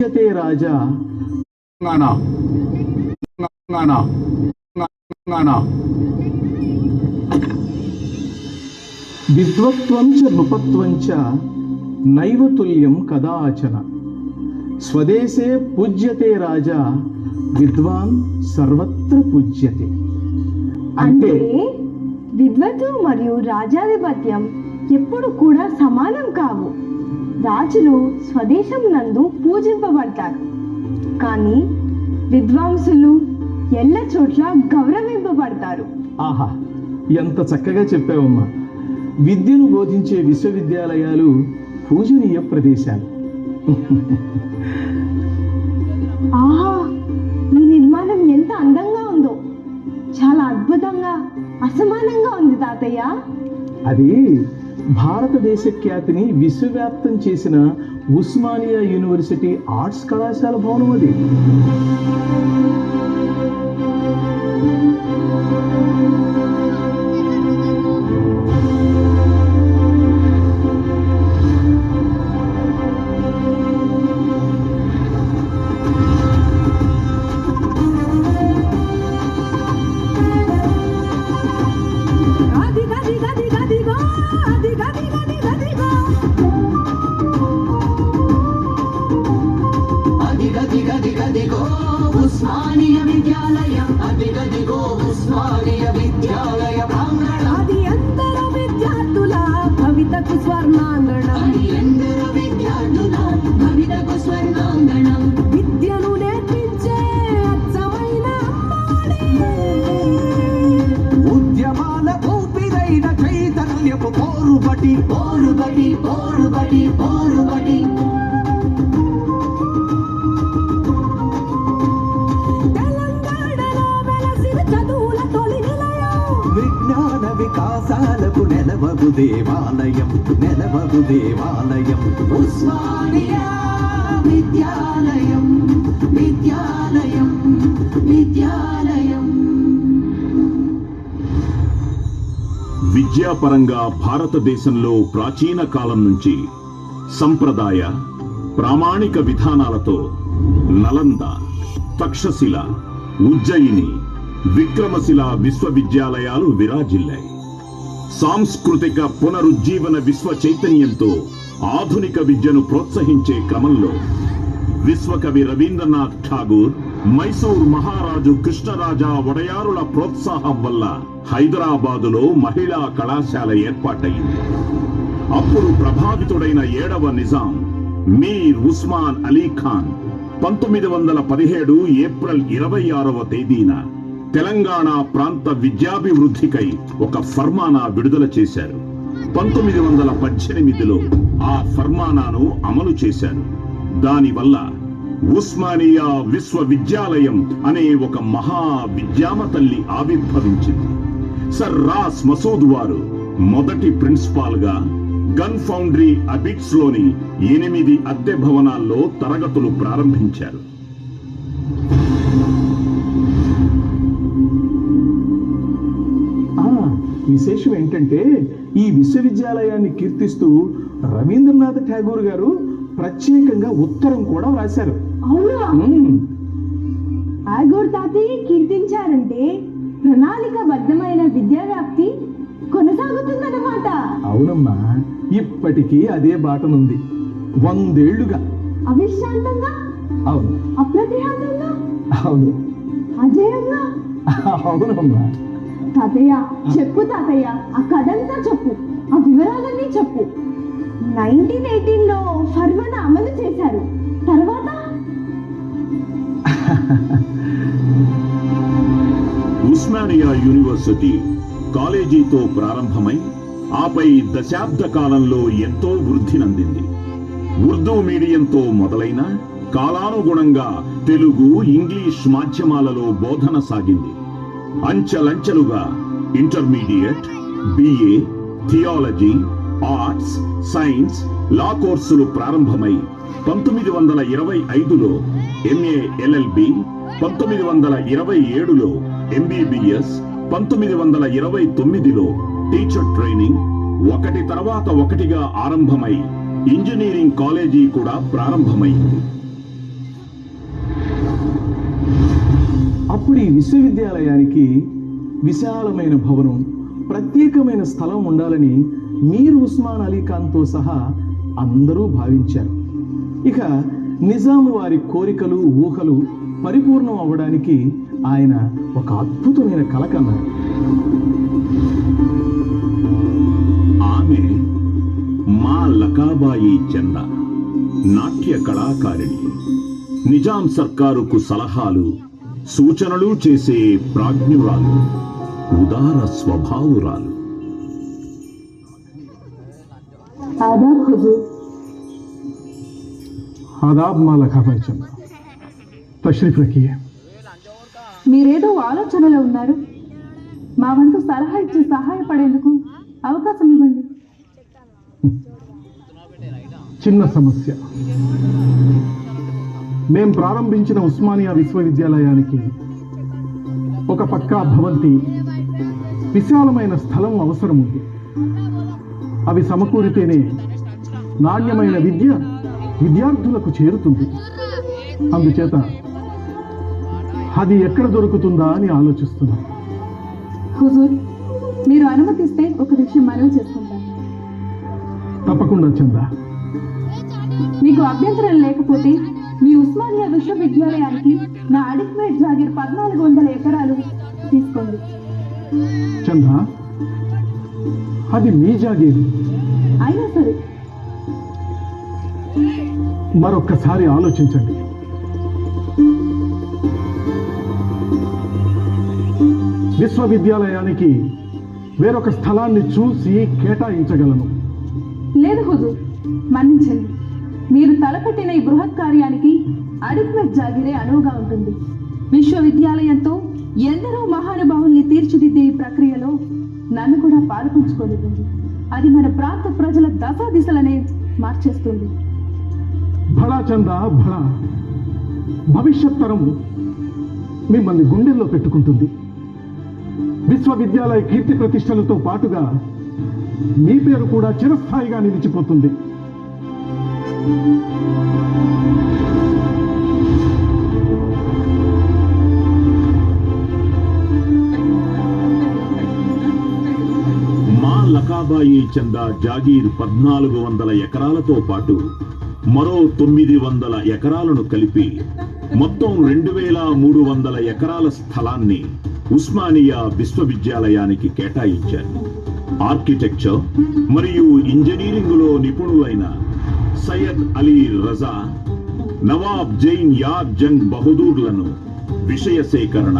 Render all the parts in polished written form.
పూజ్యతే రాజా విద్వత్వం చ నృపత్వం చ నైవ తుల్యం కదాచన స్వదేశే పూజ్యతే రాజా విద్వాన్ సర్వత్ర పూజ్యతే. అంటే విద్వత్తు మరియు రాజాధిపత్యం ఎప్పుడు కూడా సమానం కావు. రాజులు స్వదేశం నందు పూజింపబడతారు, కానీ విద్వాంసులు ఎల్ల చోట్ల గౌరవింపబడతారు. ఆహా, ఎంత చక్కగా చెప్పావమ్మా. విద్యను బోధించే విశ్వవిద్యాలయాలు పూజనీయ ప్రదేశాలు. ఆహా, ఈ నిర్మాణం ఎంత అందంగా ఉందో, చాలా అద్భుతంగా అసమానంగా ఉంది తాతయ్య. అది భారతదేశ ఖ్యాతిని విశ్వవ్యాప్తం చేసిన ఉస్మానియా యూనివర్సిటీ ఆర్ట్స్ కళాశాల భవనం అది. ఉస్మానియా విద్యాలయం అదిగదిగో ఉస్మానియా విద్యాలయ ప్రాంగణం. అది ఎందరో విద్యార్థుల భవితకు స్వర్ణాంగణం. అది ఎందరో విద్యార్థుల భవితకు స్వర్ణాంగణం. విద్యను నేర్పించే అచ్చమైన అమ్మాడి. ఉద్యమాల ఊపిరైన చైతన్యపు పోరుబడి పోరుబడి పోరుబడి పోరుబడి. విజ్ఞాన వికాసాలకు నెలవగు దేవాలయం నెలవగు దేవాలయం ఉస్మానియా విద్యాలయం విద్యాలయం విద్యాలయం. విద్యాపరంగా భారతదేశంలో ప్రాచీన కాలం నుంచి సంప్రదాయ ప్రామాణిక విధానాలతో నలంద, తక్షశిల, ఉజ్జయిని, విక్రమశిల విశ్వవిద్యాలయాలు విరాజిల్లాయి. సాంస్కృతిక పునరుజ్జీవన విశ్వ చైతన్యంతో ఆధునిక విద్యను ప్రోత్సహించే క్రమంలో విశ్వకవి రవీంద్రనాథ్ ఠాగూర్, మైసూర్ మహారాజు కృష్ణరాజా వడయారుల ప్రోత్సాహం వల్ల హైదరాబాదులో మహిళా కళాశాల ఏర్పాటైంది. అప్పుడు ప్రభావితుడైన 7వ నిజాం మీర్ ఉస్మాన్ అలీ ఖాన్ 1917 ఏప్రిల్ 26వ తేదీన తెలంగాణ ప్రాంత విద్యాభివృద్ధికై ఒక ఫర్మానా విడుదల చేశారు. 1918లో ఆ ఫర్మానాను అమలు చేశారు. దానివల్ల ఉస్మానియా విశ్వవిద్యాలయం అనే ఒక మహా విద్యామ తల్లి ఆవిర్భవించింది. సర్ రాస్ మసూద్ వారు మొదటి ప్రిన్సిపాల్ గా గన్ ఫౌండరీ అబిట్స్ లోని 8 అద్దె భవనాల్లో తరగతులు ప్రారంభించారు. విశేషం ఏంటంటే ఈ విశ్వవిద్యాలయాన్ని కీర్తిస్తూ రవీంద్రనాథ్ ఠాగూర్ గారు ప్రత్యేకంగా ఉత్తరం కూడా రాశారు. అవునా? ఠాగూర్ తాతయ్య కీర్తించారంటే ప్రణాళికబద్ధమైన విద్యా వ్యాప్తి కొనసాగుతుందన్నమాట. అవునమ్మా, ఇప్పటికీ అదే బాటనుంది 100 ఏళ్లుగా. అవిశ్రాంతంగా? అవును. అప్రతిహతంగా? అవును. అజేయంగా? అవునమ్మా. తాతయ్య చెప్పు తాతయ్య, ఆ కథంతా చెప్పు, ఆ వివరాలన్నీ చెప్పు. 1918లో ఫర్మానా అమలు చేశారు. తర్వాత ఉస్మానియా యూనివర్సిటీ కాలేజీతో ప్రారంభమై ఆపై దశాబ్ద కాలంలో ఎంతో వృద్ధి నందింది. ఉర్దూ మీడియంతో మొదలైన కాలానుగుణంగా తెలుగు, ఇంగ్లీష్ మాధ్యమాలలో బోధన సాగింది. అంచెలంచెలుగా intermediate, BA, theology, arts, science, law కోర్సులు ప్రారంభమై 1925లో ఎంఏ ఎల్ఎల్బి, 1927లో ఎంబీబీఎస్, 1929లో టీచర్ ట్రైనింగ్ ఒకటి తర్వాత ఒకటిగా ఆరంభమై ఇంజనీరింగ్ కాలేజీ కూడా ప్రారంభమైంది. ఈ విశ్వవిద్యాలయానికి విశాలమైన భవనం, ప్రత్యేకమైన స్థలం ఉండాలని మీర్ ఉస్మాన్ అలీ ఖాన్తో సహా అందరూ భావించారు. ఇక నిజాం వారి కోరికలు, ఊహలు పరిపూర్ణం అవ్వడానికి ఆయన ఒక అద్భుతమైన కల కన్నారు. ఆమె మా లకాబాయి చందా, నాట్య కళాకారిణి. నిజాం సర్కారుకు సలహాలు, సూచనలు చేసే ప్రాజ్ఞురాలు, ఉదార స్వభావురాలు. ఆదాబ్ హుజూర్. ఆదాబ్ మా లఖాబాయి చందా, తష్రీఫ్ రఖియే. మీరేదో ఆలోచనలో ఉన్నారు. మా వంతు సలహా ఇచ్చి సహాయపడేందుకు అవకాశం ఇవ్వండి. చిన్న సమస్య. మేం ప్రారంభించిన ఉస్మానియా విశ్వవిద్యాలయానికి ఒక పక్కా భవంతి, విశాలమైన స్థలం అవసరం ఉంది. అవి సమకూరితేనే నాణ్యమైన విద్య విద్యార్థులకు చేరుతుంది. అందుచేత అది ఎక్కడ దొరుకుతుందా అని ఆలోచిస్తున్నాం. హుజూర్, మీరు అనుమతిస్తే ఒక విషయం మనవి చేసుకుంటాను. తప్పకుండా చందా. మీకు అభ్యంతరం లేకపోతే మీ ఉస్మానియా విశ్వవిద్యాలయానికి నా అడిక్వేట్ జాగీర్ 1400 ఎకరాలు తీసుకోండి. చందా, అది మీ జాగీరు. అయినా సరే మరొక్కసారి ఆలోచించండి. విశ్వవిద్యాలయానికి వేరొక స్థలాన్ని చూసి కేటాయించగలను. లేదు హుజూర్, మన్నించండి. మీరు తలపెట్టిన ఈ బృహత్ కార్యానికి అడిక్వేట్ జాగీరే అనువుగా ఉంటుంది. విశ్వవిద్యాలయంతో ఎందరో మహానుభావుల్ని తీర్చిదిద్దే ఈ ప్రక్రియలో నన్ను కూడా పాల్పంచుకోనివ్వండి. అది మన ప్రాంత ప్రజల దశా దిశలనే మార్చేస్తుంది. భళా చందా, భళా. భవిష్యత్ తరం మిమ్మల్ని గుండెల్లో పెట్టుకుంటుంది. విశ్వవిద్యాలయ కీర్తి ప్రతిష్టలతో పాటుగా మీ పేరు కూడా చిరస్థాయిగా నిలిచిపోతుంది. మా లకాబాయి చందా జాగీర్ 1400 ఎకరాలతో పాటు మరో 900 ఎకరాలను కలిపి మొత్తం 2300 ఎకరాల స్థలాన్ని ఉస్మానియా విశ్వవిద్యాలయానికి కేటాయించారు. ఆర్కిటెక్చర్ మరియు ఇంజనీరింగులో నిపుణులైన సయ్యద్ అలీ రజా, నవాబ్ జైన్ యాద్ జంగ్ బహదూర్లను విషయ సేకరణ,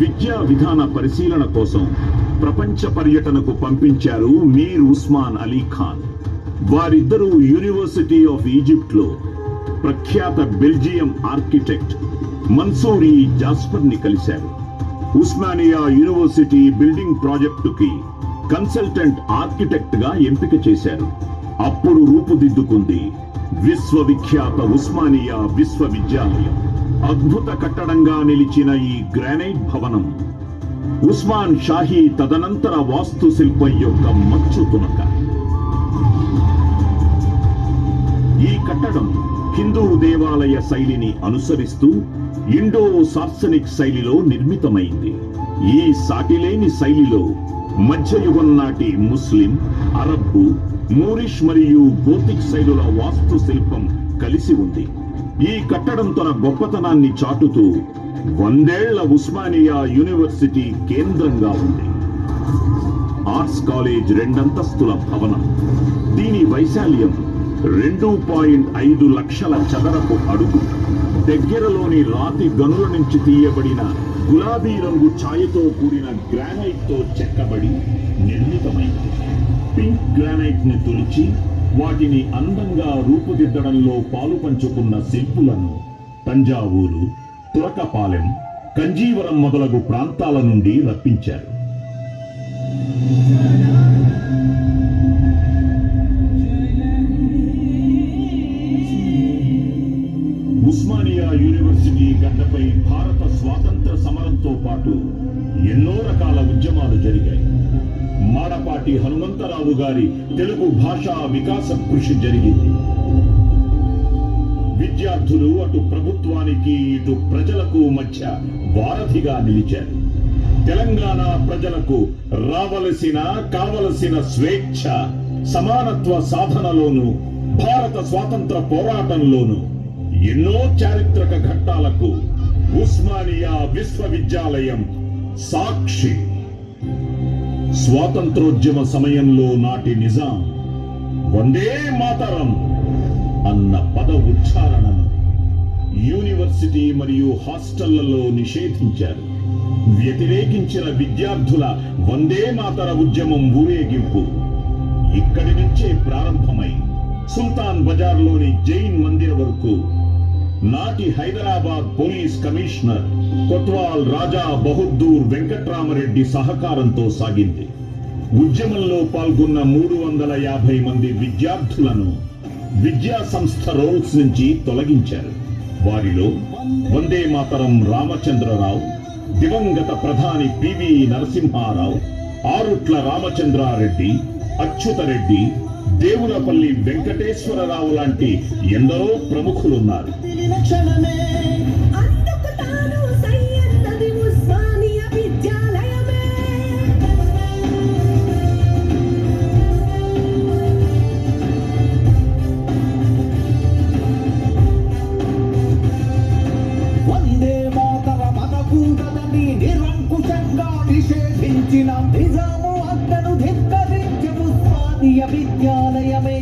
విద్యా విధాన పరిశీలన కోసం ప్రపంచ పర్యటనకు పంపించారు మీర్ ఉస్మాన్ అలీ ఖాన్. వారిద్దరూ యూనివర్సిటీ ఆఫ్ ఈజిప్ట్ లో ప్రఖ్యాత బెల్జియం ఆర్కిటెక్ట్ మన్సూరి జాస్పర్ ని కలిశారు. ఉస్మానియా యూనివర్సిటీ బిల్డింగ్ ప్రాజెక్టుకి కన్సల్టెంట్ ఆర్కిటెక్ట్ గా ఎంపిక చేశారు. అప్పుడు రూపుదిద్దుకుంది విశ్వవిఖ్యాత ఉస్మానియా విశ్వవిద్యాలయం. అద్భుత కట్టడంగా నిలిచిన ఈ గ్రానైట్ భవనం ఉస్మాన్ షాహీ తదనంతర వాస్తు శిల్పం యొక్క మచ్చు తునక. ఈ కట్టడం హిందూ దేవాలయ శైలిని అనుసరిస్తూ ఇండో సార్సనిక్ శైలిలో నిర్మితమైంది. ఈ సాటిలేని శైలిలో మధ్యయుగం నాటి ముస్లిం, అరబ్బు, మూరిష్ మరియు గోతిక్ శైలుల వాస్తు శిల్పం కలిసి ఉంది. ఈ కట్టడం తన గొప్పతనాన్ని చాటుతూ 100 ఏళ్ల ఉస్మానియా యూనివర్సిటీ కేంద్రంగా ఉంది. ఆర్ట్స్ కాలేజ్ 2 అంతస్తుల భవనం. దీని వైశాల్యం 2.5 లక్షల చదరపు అడుగు. దగ్గరలోని రాతి గనుల నుంచి తీయబడిన గులాబీ రంగు ఛాయతో కూడిన గ్రానైట్ తో చెక్కబడి నిర్మితమైంది. పింక్ గ్రానైట్ ని తులిచి వాటిని అందంగా రూపుదిద్దడంలో పాలు పంచుకున్న శిల్పులను తంజావూరు, తురకపాలెం, కంజీవరం మొదలగు ప్రాంతాల నుండి రప్పించారు. ఉస్మానియా యూనివర్సిటీ గడ్డపై భారత స్వాతంత్ర సమరంతో పాటు ఎన్నో రకాల ఉద్యమాలు జరిగాయి. మాడపాటి హనుమంతరావు గారి తెలుగు భాషా వికాస కృషి జరిగింది. విద్యార్థులు అటు ప్రభుత్వానికి ఇటు ప్రజలకు మధ్య వారధిగా నిలిచారు. తెలంగాణ ప్రజలకు కావలసిన స్వేచ్ఛ, సమానత్వ సాధనలోను, భారత స్వాతంత్ర పోరాటంలోను ఎన్నో చారిత్రక ఘట్టాలకు ఉస్మానియా విశ్వవిద్యాలయం సాక్షి. స్వాతంత్రోద్యమ సమయంలో నాటి నిజాం వందే మాతరం అన్న పద ఉచ్చారణను యూనివర్సిటీ మరియు హాస్టళ్లలో నిషేధించారు. వ్యతిరేకించిన విద్యార్థుల వందే మాతర ఉద్యమం ఊరేగింపు ఇక్కడి నుంచే ప్రారంభమై సుల్తాన్ బజార్లోని జైన్ మందిర్ వరకు నాటి హైదరాబాద్ పోలీస్ కమిషనర్ కొత్వాల్ రాజా బహదూర్ వెంకట్రామరెడ్డి సహకారంతో సాగింది. ఉద్యమంలో పాల్గొన్న 350 మంది విద్యార్థులను విద్యా సంస్థ రోల్స్ నుంచి తొలగించారు. వారిలో వందే మాతరం రామచంద్రరావు, దివంగత ప్రధాని పివి నరసింహారావు, ఆరుట్ల రామచంద్రారెడ్డి, అచ్యుతరెడ్డి, దేవులపల్లి వెంకటేశ్వరరావు లాంటి ఎందరో ప్రముఖులున్నారు. వందే మాతర మనకూడదని నిరంకుశంగా నిషేధించిన నిజాము అక్కను ధిక్కరించి ఉస్మానియా విద్యాలయమే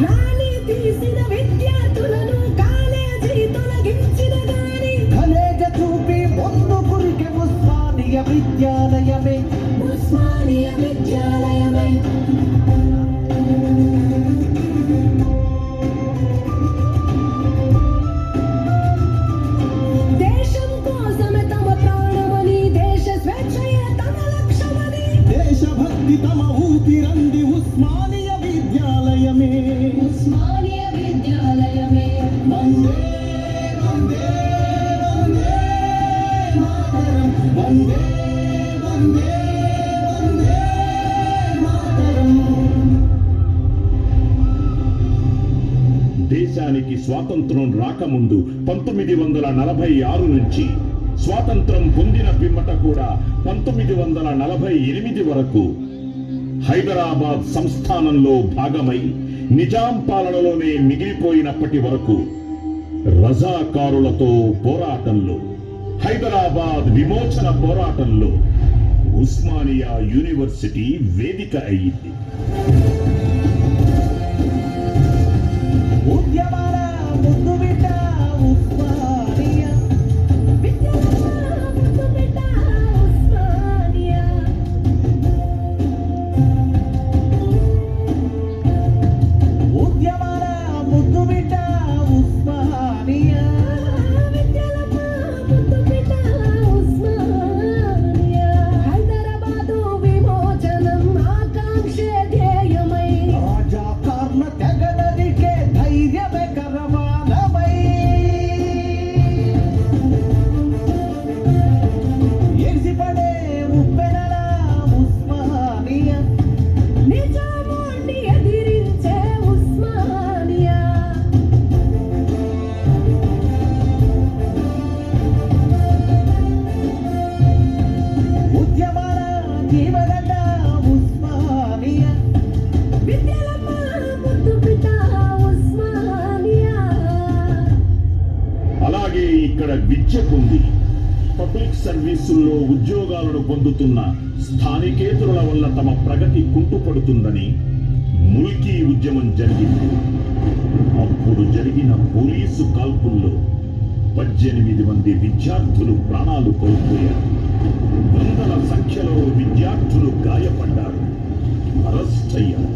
రాణి తీసిన విద్యార్థులను కాలేజీ తొలగించిన గాని కలేజ చూపి ముందు కురికే ఉస్మానియా విద్యాలయమే ఉస్మానియా విద్యాలయమే దేశం కోసమే తమ ప్రాణమని, దేశ స్వేచ్ఛయే తమ లక్ష్యమని, దేశభక్తి తమ ఊపిరంది ఉస్మానియా విద్యాలయమే ఉస్మానియా విద్యాలయమే వందే వందే వందే మాతరం వందే వందే వందే మాతరం. దేశానికి స్వాతంత్రం రాకముందు 1946 నుంచి స్వాతంత్రం పొందిన పిమ్మట కూడా 1948 వరకు హైదరాబాద్ సంస్థానంలో భాగమై నిజాం పాలనలోనే మిగిలిపోయినప్పటి వరకు రజాకారులతో పోరాటంలో, హైదరాబాద్ విమోచన పోరాటంలో ఉస్మానియా యూనివర్సిటీ వేదిక అయ్యింది. ఉద్యమాల ముందు బిడ్డ ఉస్మానియా విద్యాలయము బిడ్డ ఉస్మానియా ఉద్యమాల ముందు బిడ్డ ఉస్మానియా విద్యాలయము బిడ్డ ఉస్మానియా హైదరాబాదు విమోచనం ఆకాంక్షే ధ్యేయమై రాజాకార్ల తెగనరికే ధైర్యమే కరవాలమై ఎగిసిపడే ఉప్పెనల ఉస్మానియా నిజాముని ఎదిరించే ఉస్మానియా ఉద్యమాల జీవగడ్డ ఉస్మానియా విద్యాలయము బిడ్డ ఉస్మానియా అలాగే ఇక్కడ విద్యకుంది. పబ్లిక్ సర్వీసుల్లో ఉద్యోగాలను పొందుతున్న స్థానికేతరుల వల్ల తమ ప్రగతి కుంటుపడుతుందని ముల్కీ ఉద్యమం జరిగింది. అప్పుడు జరిగిన పోలీసు కాల్పుల్లో 18 మంది విద్యార్థులు ప్రాణాలు కోల్పోయారు. వందల సంఖ్యలో విద్యార్థులు గాయపడ్డారు, అరెస్ట్ అయ్యారు.